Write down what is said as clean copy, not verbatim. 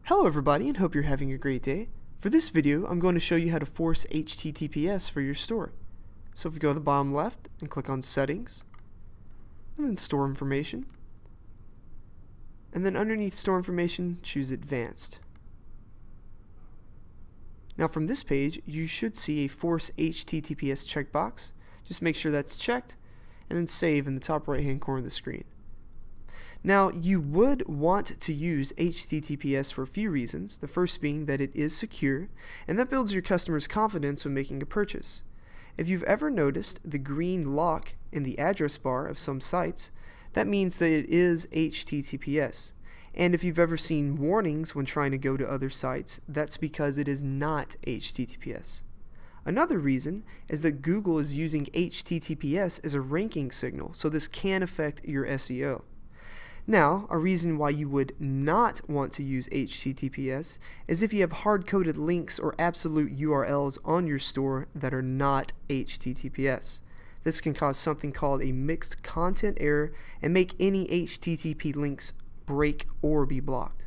Hello everybody, and hope you're having a great day. For this video, I'm going to show you how to force HTTPS for your store. So if you go to the bottom left and click on Settings, and then Store Information, and then underneath Store Information, choose Advanced. Now from this page, you should see a Force HTTPS checkbox. Just make sure that's checked, and then Save in the top right hand corner of the screen. Now, you would want to use HTTPS for a few reasons, the first being that it is secure, and that builds your customers' confidence when making a purchase. If you've ever noticed the green lock in the address bar of some sites, that means that it is HTTPS. And if you've ever seen warnings when trying to go to other sites, that's because it is not HTTPS. Another reason is that Google is using HTTPS as a ranking signal, so this can affect your SEO. Now, a reason why you would not want to use HTTPS is if you have hard-coded links or absolute URLs on your store that are not HTTPS. This can cause something called a mixed content error and make any HTTP links break or be blocked.